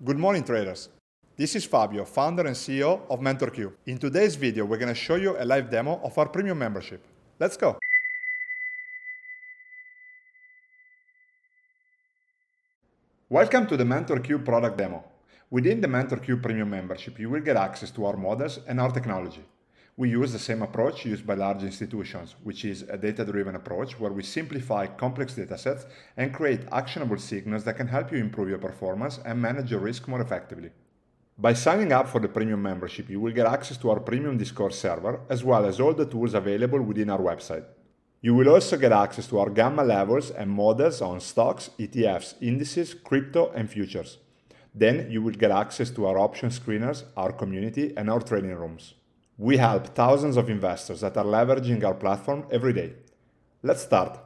Good morning, traders. This is Fabio, founder and CEO of MenthorQ. In today's video, we're going to show you a live demo of our premium membership. Let's go. Welcome to the MenthorQ product demo. Within the MenthorQ premium membership, you will get access to our models and our technology. We use the same approach used by large institutions, which is a data-driven approach where we simplify complex datasets and create actionable signals that can help you improve your performance and manage your risk more effectively. By signing up for the premium membership, you will get access to our premium Discord server, as well as all the tools available within our website. You will also get access to our gamma levels and models on stocks, ETFs, indices, crypto, and futures. Then you will get access to our option screeners, our community, and our trading rooms. We help thousands of investors that are leveraging our platform every day. Let's start.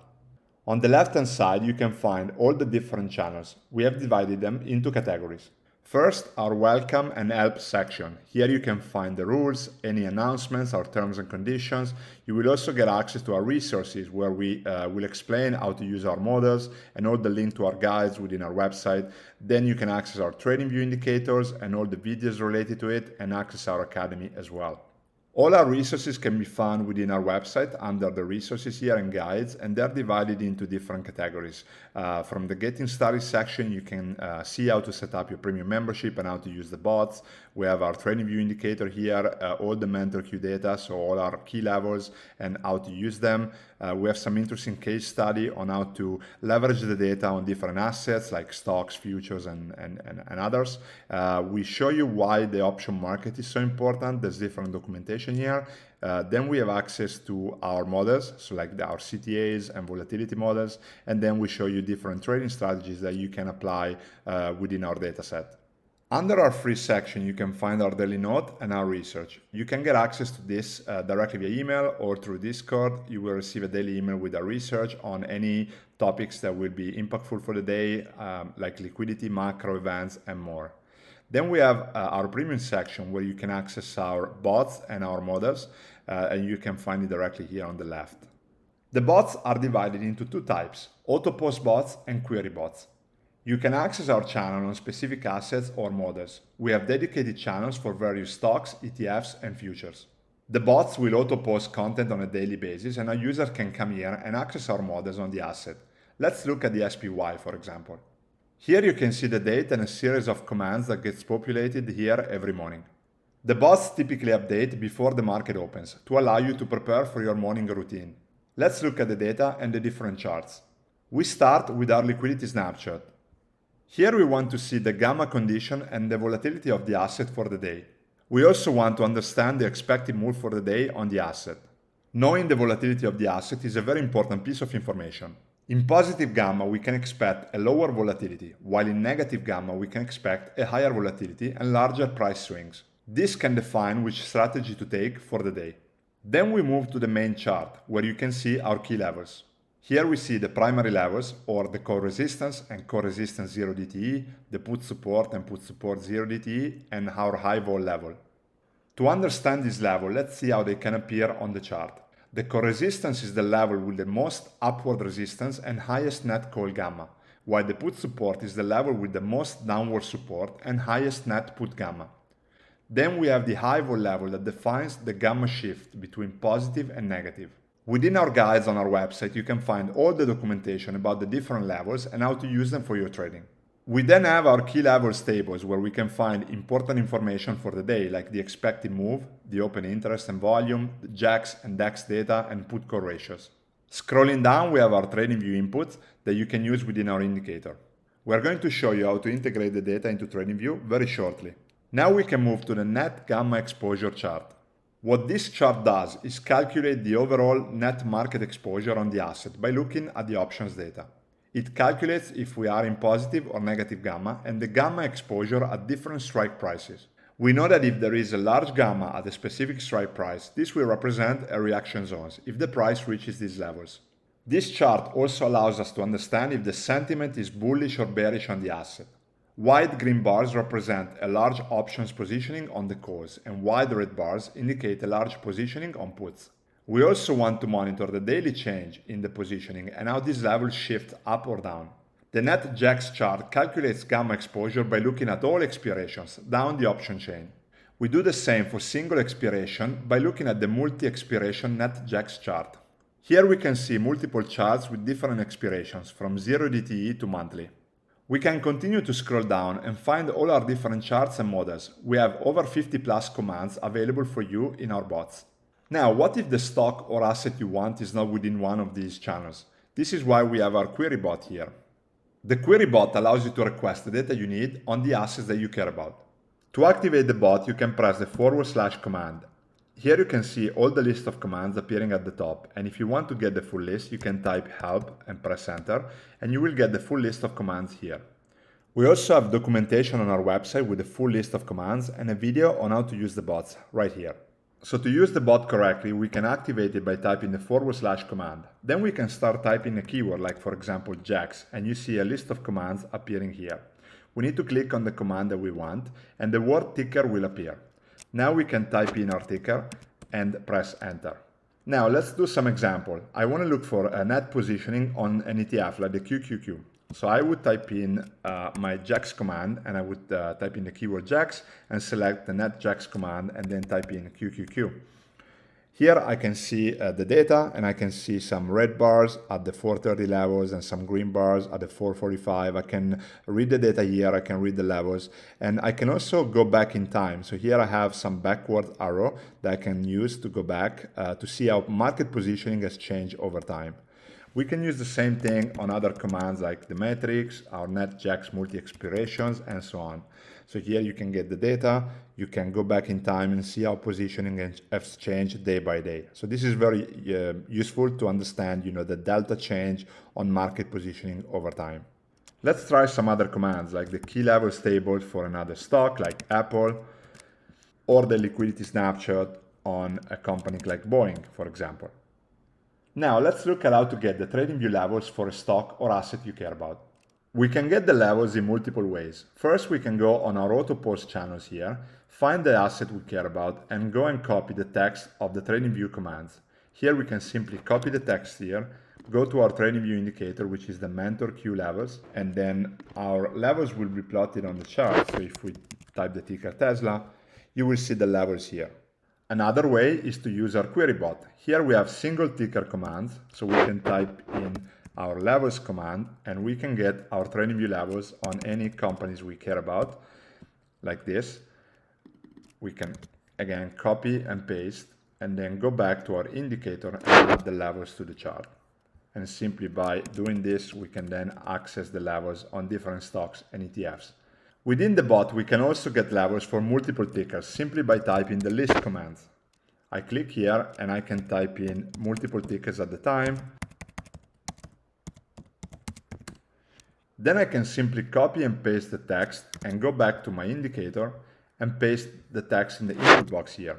On the left-hand side, you can find all the different channels. We have divided them into categories. First, our welcome and help section. Here you can find the rules, any announcements, our terms and conditions. You will also get access to our resources where we will explain how to use our models and all the link to our guides within our website. Then you can access our Tradingview indicators and all the videos related to it and access our academy as well. All our resources can be found within our website under the resources here and guides, and they're divided into different categories. From the getting started section, you can see how to set up your premium membership and how to use the bots. We have our Tradingview indicator here, all the MenthorQ data, so all our key levels and how to use them. We have some interesting case study on how to leverage the data on different assets like stocks, futures, and others. We show you why the option market is so important. There's different documentation here. Then we have access to our models, so like our CTAs and volatility models. And then we show you different trading strategies that you can apply within our data set. Under our free section, you can find our daily note and our research. You can get access to this directly via email or through Discord. You will receive a daily email with our research on any topics that will be impactful for the day, like liquidity, macro events, and more. Then we have our premium section where you can access our bots and our models, and you can find it directly here on the left. The bots are divided into two types, auto post bots and query bots. You can access our channel on specific assets or models. We have dedicated channels for various stocks, ETFs, and futures. The bots will auto-post content on a daily basis, and a user can come here and access our models on the asset. Let's look at the SPY, for example. Here you can see the date and a series of commands that gets populated here every morning. The bots typically update before the market opens to allow you to prepare for your morning routine. Let's look at the data and the different charts. We start with our liquidity snapshot. Here we want to see the gamma condition and the volatility of the asset for the day. We also want to understand the expected move for the day on the asset. Knowing the volatility of the asset is a very important piece of information. In positive gamma, we can expect a lower volatility, while in negative gamma, we can expect a higher volatility and larger price swings. This can define which strategy to take for the day. Then we move to the main chart, where you can see our key levels. Here we see the primary levels, or the core resistance and core resistance 0 DTE, the put support and put support 0 DTE, and our high vol level. To understand this level, let's see how they can appear on the chart. The core resistance is the level with the most upward resistance and highest net call gamma, while the put support is the level with the most downward support and highest net put gamma. Then we have the high vol level that defines the gamma shift between positive and negative. Within our guides on our website, you can find all the documentation about the different levels and how to use them for your trading. We then have our key levels tables where we can find important information for the day, like the expected move, the open interest and volume, the JAX and DAX data, and put call ratios. Scrolling down, we have our Tradingview inputs that you can use within our indicator. We're going to show you how to integrate the data into Tradingview very shortly. Now we can move to the net gamma exposure chart. What this chart does is calculate the overall net market exposure on the asset by looking at the options data. It calculates if we are in positive or negative gamma and the gamma exposure at different strike prices. We know that if there is a large gamma at a specific strike price, this will represent a reaction zone if the price reaches these levels. This chart also allows us to understand if the sentiment is bullish or bearish on the asset. Wide green bars represent a large options positioning on the calls, and wide red bars indicate a large positioning on puts. We also want to monitor the daily change in the positioning and how these levels shift up or down. The net JAX chart calculates gamma exposure by looking at all expirations down the option chain. We do the same for single expiration by looking at the multi-expiration net JAX chart. Here we can see multiple charts with different expirations from 0 DTE to monthly. We can continue to scroll down and find all our different charts and models. We have over 50 plus commands available for you in our bots. Now, what if the stock or asset you want is not within one of these channels? This is why we have our query bot here. The query bot allows you to request the data you need on the assets that you care about. To activate the bot, you can press the / command. Here you can see all the list of commands appearing at the top, and if you want to get the full list, you can type help and press enter, and you will get the full list of commands here. We also have documentation on our website with a full list of commands and a video on how to use the bots right here. So to use the bot correctly, we can activate it by typing the / command. Then we can start typing a keyword like, for example, JAX, and you see a list of commands appearing here. We need to click on the command that we want, and the word ticker will appear. Now we can type in our ticker and press enter. Now let's do some example. I want to look for a net positioning on an ETF like the QQQ. So I would type in my JAX command, and I would type in the keyword JAX and select the net JAX command and then type in QQQ. Here I can see the data, and I can see some red bars at the 430 levels and some green bars at the 445. I can read the data here, I can read the levels, and I can also go back in time. So here I have some backward arrow that I can use to go back to see how market positioning has changed over time. We can use the same thing on other commands like the metrics, our net JAX multi-expirations, and so on. So here you can get the data, you can go back in time and see how positioning has changed day by day. So this is very useful to understand, the delta change on market positioning over time. Let's try some other commands like the key levels table for another stock like Apple, or the liquidity snapshot on a company like Boeing, for example. Now let's look at how to get the TradingView levels for a stock or asset you care about. We can get the levels in multiple ways. First, we can go on our auto post channels here, find the asset we care about, and go and copy the text of the TradingView commands. Here we can simply copy the text here, go to our TradingView indicator, which is the MenthorQ levels, and then our levels will be plotted on the chart. So if we type the ticker Tesla, you will see the levels here. Another way is to use our query bot. Here we have single ticker commands, so we can type in our levels command and we can get our TradingView levels on any companies we care about, like this. We can again copy and paste and then go back to our indicator and add the levels to the chart. And simply by doing this, we can then access the levels on different stocks and ETFs. Within the bot, we can also get levels for multiple tickers simply by typing the list commands. I click here and I can type in multiple tickers at the time. Then I can simply copy and paste the text and go back to my indicator and paste the text in the input box here.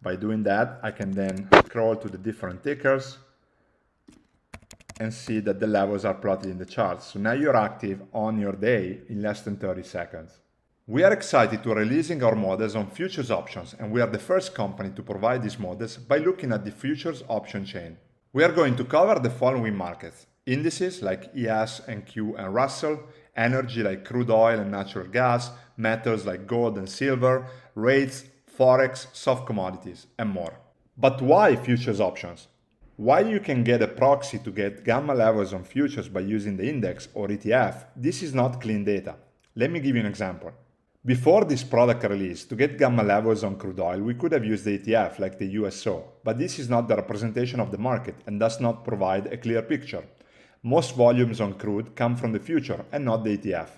By doing that, I can then scroll to the different tickers and see that the levels are plotted in the charts. So now you're active on your day in less than 30 seconds. We are excited to releasing our models on futures options, and we are the first company to provide these models by looking at the futures option chain. We are going to cover the following markets: indices like ES and Q and Russell, energy like crude oil and natural gas, metals like gold and silver, rates, forex, soft commodities, and more. But why futures options? While you can get a proxy to get gamma levels on futures by using the index or ETF, this is not clean data. Let me give you an example. Before this product release, to get gamma levels on crude oil, we could have used the ETF like the USO, but this is not the representation of the market and does not provide a clear picture. Most volumes on crude come from the future and not the ETF.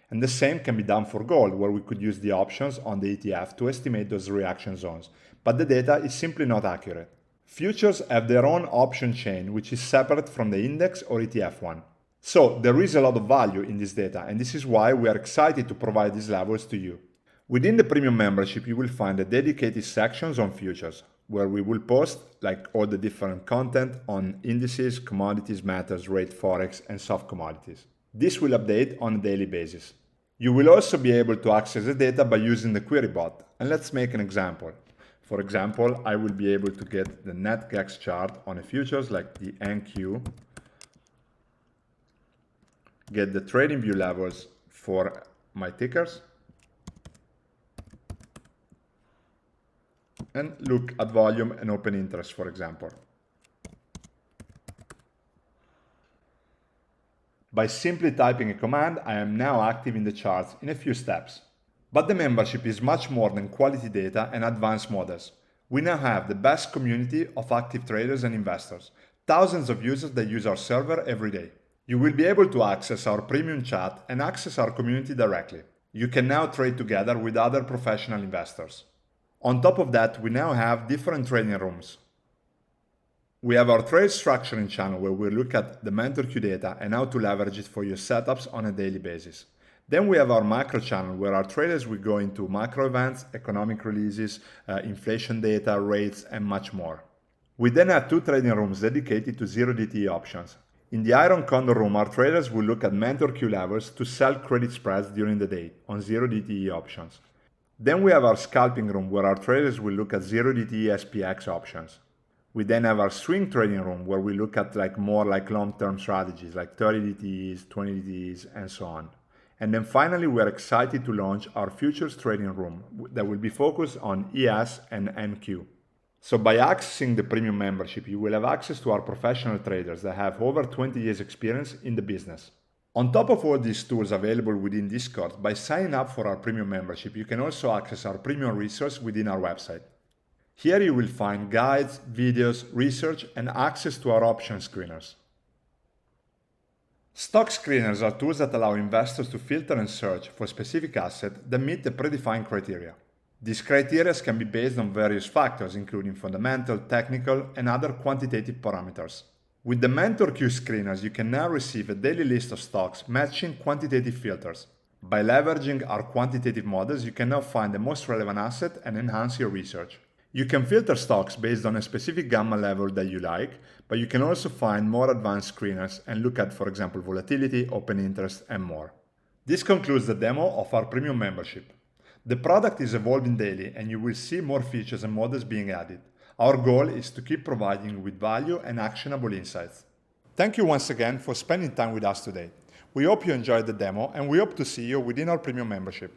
And the same can be done for gold, where we could use the options on the ETF to estimate those reaction zones, but the data is simply not accurate. Futures have their own option chain, which is separate from the index or ETF one. So there is a lot of value in this data, and this is why we are excited to provide these levels to you. Within the premium membership, you will find a dedicated sections on futures, where we will post like all the different content on indices, commodities, metals, rate, forex, and soft commodities. This will update on a daily basis. You will also be able to access the data by using the query bot, and let's make an example. For example, I will be able to get the net GAX chart on a futures like the NQ. get the Tradingview levels for my tickers, and look at volume and open interest, for example. By simply typing a command, I am now active in the charts in a few steps. But the membership is much more than quality data and advanced models. We now have the best community of active traders and investors, thousands of users that use our server every day. You will be able to access our premium chat and access our community directly. You can now trade together with other professional investors. On top of that, we now have different trading rooms. We have our trade structuring channel where we look at the MenthorQ data and how to leverage it for your setups on a daily basis. Then we have our macro channel where our traders will go into macro events, economic releases, inflation data, rates, and much more. We then have two trading rooms dedicated to 0DTE options. In the Iron Condor room, our traders will look at MenthorQ levels to sell credit spreads during the day on 0DTE options. Then we have our scalping room where our traders will look at 0DTE SPX options. We then have our swing trading room where we look at more long-term strategies like 30 DTEs, 20 DTEs, and so on. And then finally, we're excited to launch our futures trading room that will be focused on ES and NQ. So by accessing the premium membership, you will have access to our professional traders that have over 20 years experience in the business. On top of all these tools available within Discord, by signing up for our premium membership, you can also access our premium resource within our website. Here you will find guides, videos, research, and access to our option screeners. Stock screeners are tools that allow investors to filter and search for specific assets that meet the predefined criteria. These criteria can be based on various factors, including fundamental, technical, and other quantitative parameters. With the MenthorQ screeners, you can now receive a daily list of stocks matching quantitative filters. By leveraging our quantitative models, you can now find the most relevant asset and enhance your research. You can filter stocks based on a specific gamma level that you like, but you can also find more advanced screeners and look at, for example, volatility, open interest, and more. This concludes the demo of our premium membership. The product is evolving daily and you will see more features and models being added. Our goal is to keep providing you with value and actionable insights. Thank you once again for spending time with us today. We hope you enjoyed the demo and we hope to see you within our premium membership.